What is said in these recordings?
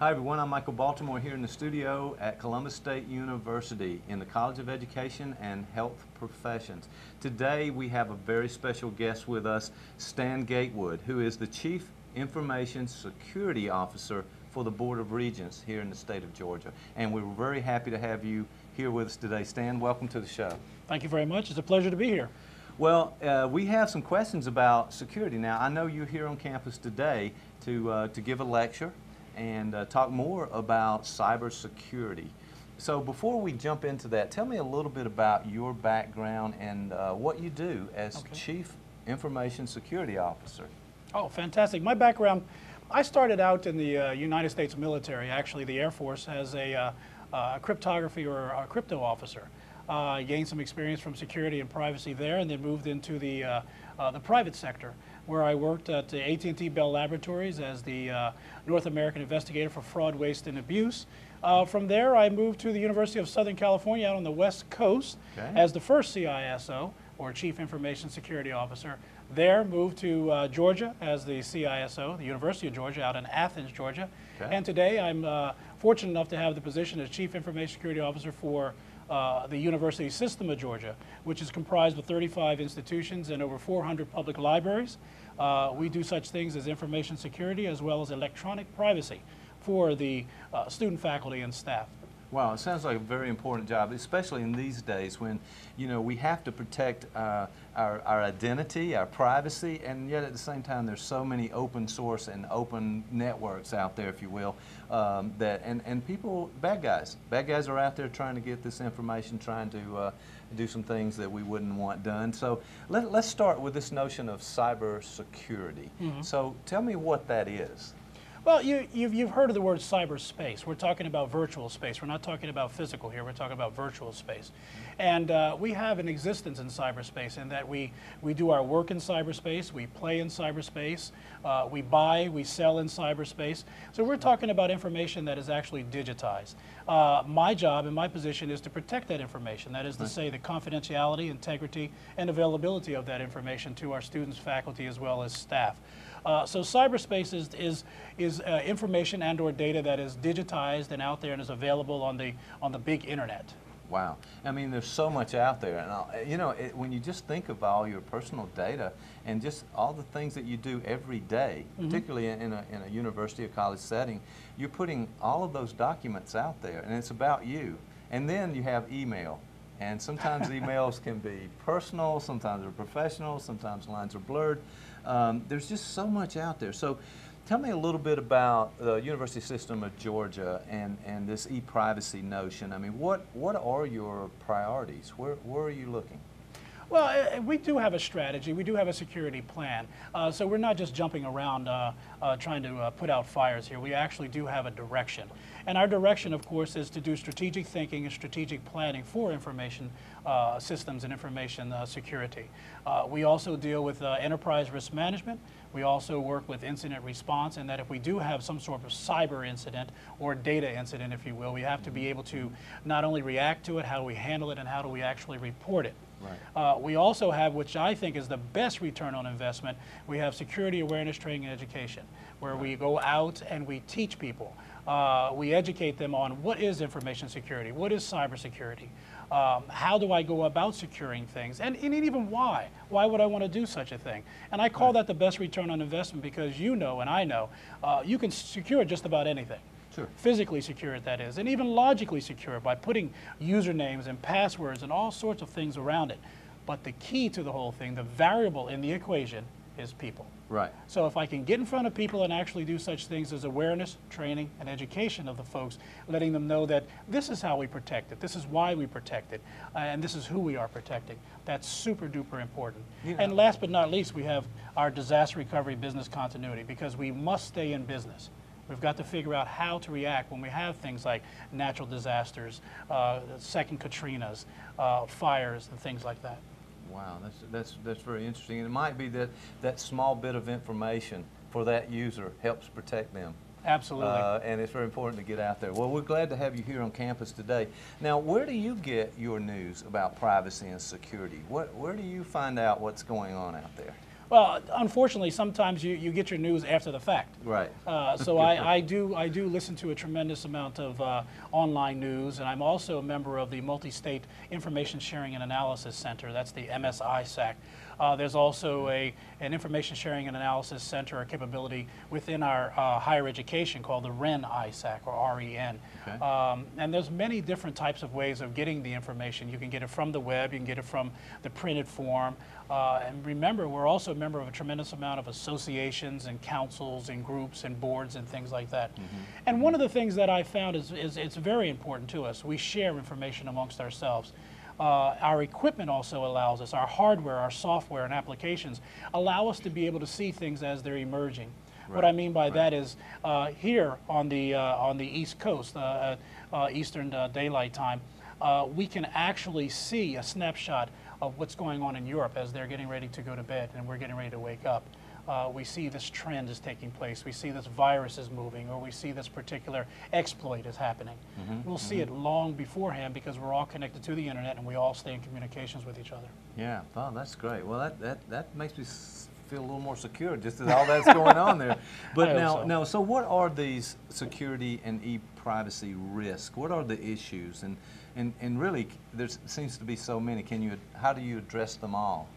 Hi everyone, I'm Michael Baltimore here in the studio at Columbus State University in the College of Education and Health Professions. Today we have a very special guest with us, Stan Gatewood, who is the Chief Information Security Officer for the Board of Regents here in the state of Georgia. And we're very happy to have you here with us today. Stan, welcome to the show. Thank you very much. It's a pleasure to be here. Well, we have some questions about security. Now, I know you're here on campus today to give a lecture and talk more about cybersecurity. So before we jump into that, tell me a little bit about your background and what you do as Chief Information Security Officer. Oh, fantastic. My background, I started out in the United States military, actually the Air Force, as a cryptography or a crypto officer. I gained some experience from security and privacy there, and then moved into the private sector, where I worked at the AT&T Bell Laboratories as the North American Investigator for Fraud, Waste, and Abuse. From there, I moved to the University of Southern California out on the West Coast as the first CISO, or Chief Information Security Officer. There, moved to Georgia as the CISO, the University of Georgia, out in Athens, Georgia. And today, I'm fortunate enough to have the position as Chief Information Security Officer for the University System of Georgia, which is comprised of 35 institutions and over 400 public libraries. We do such things as information security as well as electronic privacy for the student, faculty, and staff. Wow, it sounds like a very important job, especially in these days when, you know, we have to protect our identity, our privacy, and yet at the same time there's so many open source and open networks out there, if you will, and people, bad guys are out there trying to get this information, trying to do some things that we wouldn't want done. So let's start with this notion of cybersecurity. So tell me what that is. Well, you've heard of the word cyberspace. We're talking about virtual space. We're not talking about physical here. We're talking about virtual space. And we have an existence in cyberspace in that we do our work in cyberspace, we play in cyberspace, we buy, we sell in cyberspace. So we're talking about information that is actually digitized. My job and my position is to protect that information. That is to say the confidentiality, integrity, and availability of that information to our students, faculty, as well as staff. So cyberspace is information and or data that is digitized and out there and is available on the big internet. Wow. I mean, there's so much out there. And, you know, when you just think of all your personal data and just all the things that you do every day, particularly in a university or college setting, you're putting all of those documents out there, and it's about you. And then you have email. And sometimes emails can be personal, sometimes they're professional, sometimes lines are blurred. There's just so much out there. So tell me a little bit about the University System of Georgia and this e-privacy notion. I mean, what are your priorities? Where are you looking? Well, we do have a strategy. We do have a security plan. So we're not just jumping around trying to put out fires here. We actually do have a direction. And our direction, of course, is to do strategic thinking and strategic planning for information systems and information security. We also deal with enterprise risk management. We also work with incident response, and that if we do have some sort of cyber incident or data incident, if you will, we have to be able to not only react to it, how do we handle it, and how do we actually report it. Right. We also have, which I think is the best return on investment, we have security awareness training and education, where we go out and we teach people. We educate them on what is information security, what is cybersecurity, how do I go about securing things, and even why. Why would I want to do such a thing? And I call that the best return on investment because you know and I know you can secure just about anything. Sure. Physically secure it, that is, and even logically secure it by putting usernames and passwords and all sorts of things around it. But the key to the whole thing, the variable in the equation, is people. Right. So if I can get in front of people and actually do such things as awareness, training, and education of the folks, letting them know that this is how we protect it, this is why we protect it, and this is who we are protecting, that's super duper important. Yeah. And last but not least, we have our disaster recovery business continuity, because we must stay in business. We've got to figure out how to react when we have things like natural disasters, second Katrinas, fires, and things like that. Wow, that's very interesting. And it might be that that small bit of information for that user helps protect them. Absolutely. And it's very important to get out there. Well, we're glad to have you here on campus today. Now, where do you get your news about privacy and security? Where do you find out what's going on out there? Well, unfortunately, sometimes you get your news after the fact. Right. So I do listen to a tremendous amount of online news, and I'm also a member of the Multi-State Information Sharing and Analysis Center. That's the MSISAC. There's also an Information Sharing and Analysis Center, a capability within our higher education called the REN-ISAC, or REN. Okay. And there's many different types of ways of getting the information. You can get it from the web, you can get it from the printed form. And remember, we're also a member of a tremendous amount of associations and councils and groups and boards and things like that. And one of the things that I found is it's very important to us. We share information amongst ourselves. Our equipment also allows us, our hardware, our software and applications allow us to be able to see things as they're emerging. Right. What I mean by that is here on the East Coast, Eastern Daylight Time, we can actually see a snapshot of what's going on in Europe as they're getting ready to go to bed and we're getting ready to wake up. We see this trend is taking place. We see this virus is moving, or we see this particular exploit is happening. We'll see it long beforehand because we're all connected to the internet and we all stay in communications with each other. Yeah, oh, that's great. Well, that makes me feel a little more secure, just as all that's going on there. But now, so what are these security and e-privacy risks? What are the issues? And really, there seems to be so many. How do you address them all?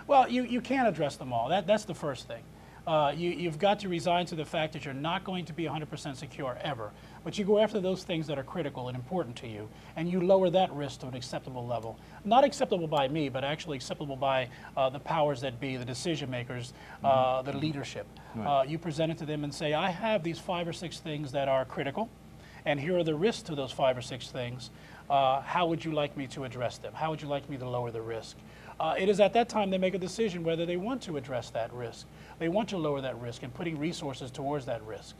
Well, you can't address them all. That's the first thing. You've got to resign to the fact that you're not going to be 100% secure ever. But you go after those things that are critical and important to you, and you lower that risk to an acceptable level. Not acceptable by me, but actually acceptable by the powers that be, the decision makers, the leadership. Right. You present it to them and say, I have these 5 or 6 things that are critical, and here are the risks to those 5 or 6 things. How would you like me to address them? How would you like me to lower the risk? It is at that time they make a decision whether they want to address that risk. They want to lower that risk and putting resources towards that risk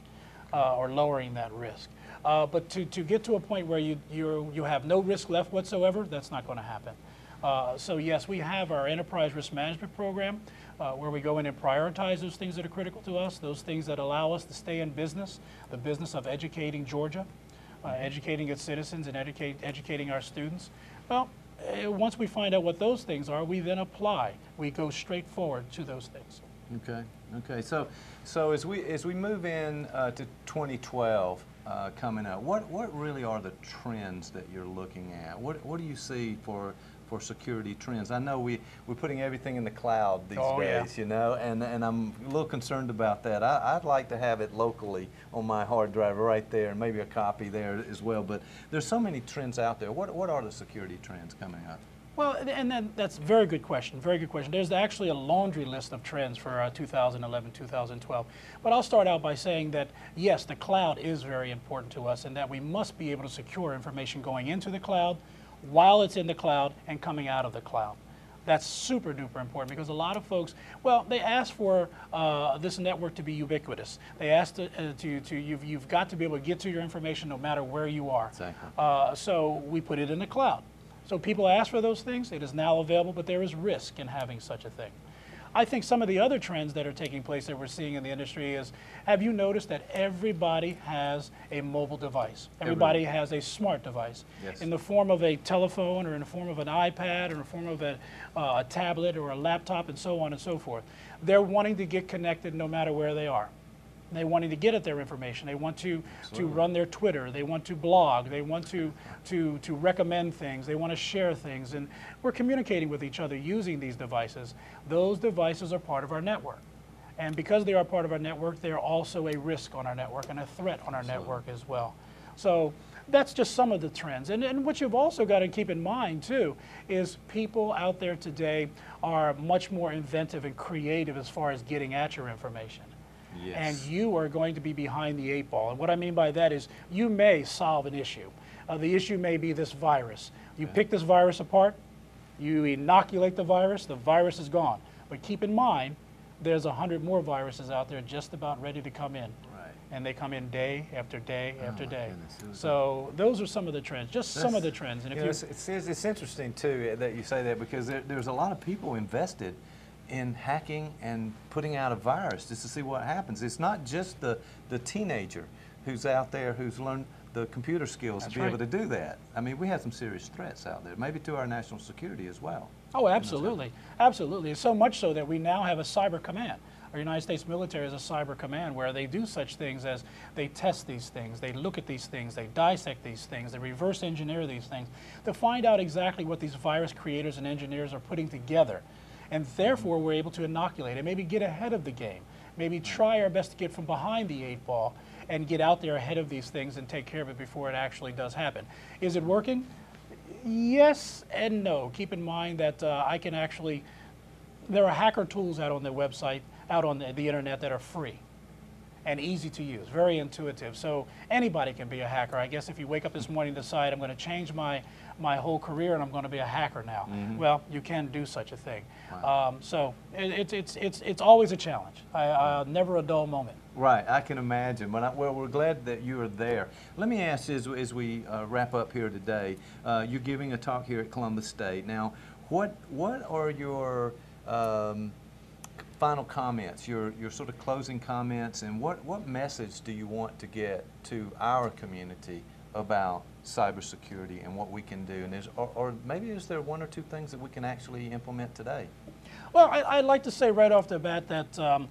or lowering that risk. But to get to a point where you have no risk left whatsoever, that's not going to happen. So yes, we have our enterprise risk management program where we go in and prioritize those things that are critical to us, those things that allow us to stay in business, the business of educating Georgia, educating its citizens and educating our students. Well, once we find out what those things are, we then apply. We go straight forward to those things. Okay. Okay. So as we move in to 2012 coming up, what really are the trends that you're looking at? What do you see for security trends? I know we're putting everything in the cloud these days, you know, and I'm a little concerned about that. I'd like to have it locally on my hard drive right there, and maybe a copy there as well. But there's so many trends out there. What are the security trends coming up? Well, and then that's a very good question, very good question. There's actually a laundry list of trends for 2011, 2012. But I'll start out by saying that, yes, the cloud is very important to us and that we must be able to secure information going into the cloud, while it's in the cloud, and coming out of the cloud. That's super duper important because a lot of folks, well, they ask for this network to be ubiquitous. They ask you've got to be able to get to your information no matter where you are. Exactly. So we put it in the cloud. So people ask for those things. It is now available, but there is risk in having such a thing. I think some of the other trends that are taking place that we're seeing in the industry is, have you noticed that everybody has a mobile device? Everybody has a smart device. Yes. In the form of a telephone or in the form of an iPad or in the form of a tablet or a laptop and so on and so forth. They're wanting to get connected no matter where they are. They wanting to get at their information. They want to run their Twitter. They want to blog. They want to recommend things. They want to share things. And we're communicating with each other using these devices. Those devices are part of our network. And because they are part of our network, they are also a risk on our network and a threat on our network as well. So that's just some of the trends. And what you've also got to keep in mind, too, is people out there today are much more inventive and creative as far as getting at your information. Yes. And you are going to be behind the 8 ball. And what I mean by that is you may solve an issue. The issue may be this virus. You pick this virus apart, you inoculate the virus is gone. But keep in mind, there's 100 more viruses out there just about ready to come in. Right. And they come in day after day after day. So those are some of the trends, just some of the trends. And if it's interesting, too, that you say that because there's a lot of people invested in hacking and putting out a virus just to see what happens. It's not just the teenager who's out there who's learned the computer skills That's to be right. able to do that. I mean, we have some serious threats out there, maybe to our national security as well. Oh, absolutely. Absolutely. So much so that we now have a cyber command. Our United States military is a cyber command where they do such things as they test these things, they look at these things, they dissect these things, they reverse engineer these things to find out exactly what these virus creators and engineers are putting together. And therefore, we're able to inoculate it, maybe get ahead of the game, maybe try our best to get from behind the 8 ball and get out there ahead of these things and take care of it before it actually does happen. Is it working? Yes and no. Keep in mind that I can actually, there are hacker tools out on the website, out on the internet that are free and easy to use, very intuitive. So anybody can be a hacker. I guess if you wake up this morning and decide I'm going to change my whole career and I'm going to be a hacker now, well, you can do such a thing. Wow. So it's always a challenge. Never a dull moment. Right, I can imagine. Well, we're glad that you are there. Let me ask you, as we wrap up here today, you're giving a talk here at Columbus State. Now, what are your final comments, your sort of closing comments, and what message do you want to get to our community about cybersecurity and what we can do? And or maybe is there 1 or 2 things that we can actually implement today? Well, I'd like to say right off the bat that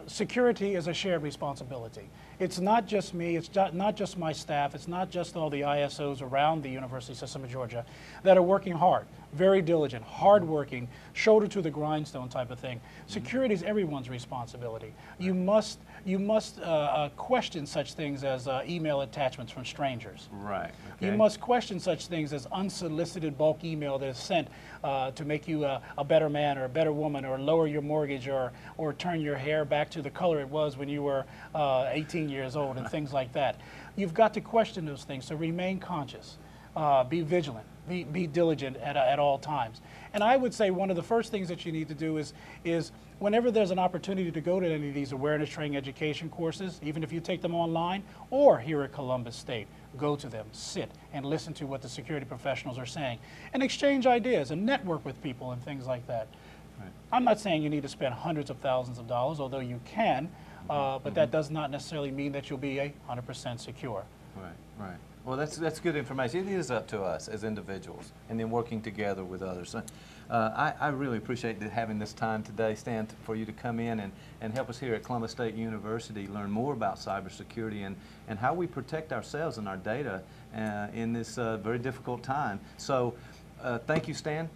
security is a shared responsibility. It's not just me, it's not just my staff, it's not just all the ISOs around the University System of Georgia that are working hard, very diligent, hardworking, shoulder to the grindstone type of thing. Security is everyone's responsibility. You must question such things as email attachments from strangers. Right. Okay. You must question such things as unsolicited bulk email that is sent to make you a better man or a better woman, or lower your mortgage, or turn your hair back to the color it was when you were 18 years old, and things like that. You've got to question those things, so remain conscious, be vigilant, be diligent at all times. And I would say one of the first things that you need to do is whenever there's an opportunity to go to any of these awareness training education courses, even if you take them online or here at Columbus State, go to them, sit and listen to what the security professionals are saying, and exchange ideas and network with people and things like that. Right. I'm not saying you need to spend hundreds of thousands of dollars, although you can, but that does not necessarily mean that you'll be 100% secure. Right, right. Well, that's good information. It is up to us as individuals, and then working together with others. I really appreciate having this time today, Stan, for you to come in and help us here at Columbus State University learn more about cybersecurity and how we protect ourselves and our data in this very difficult time. So thank you, Stan.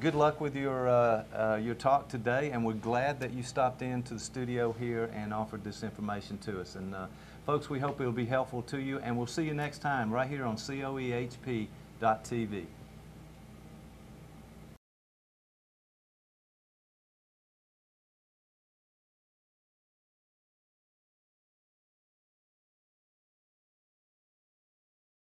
Good luck with your talk today, and we're glad that you stopped into the studio here and offered this information to us. And folks, we hope it'll be helpful to you, and we'll see you next time right here on coehp.tv.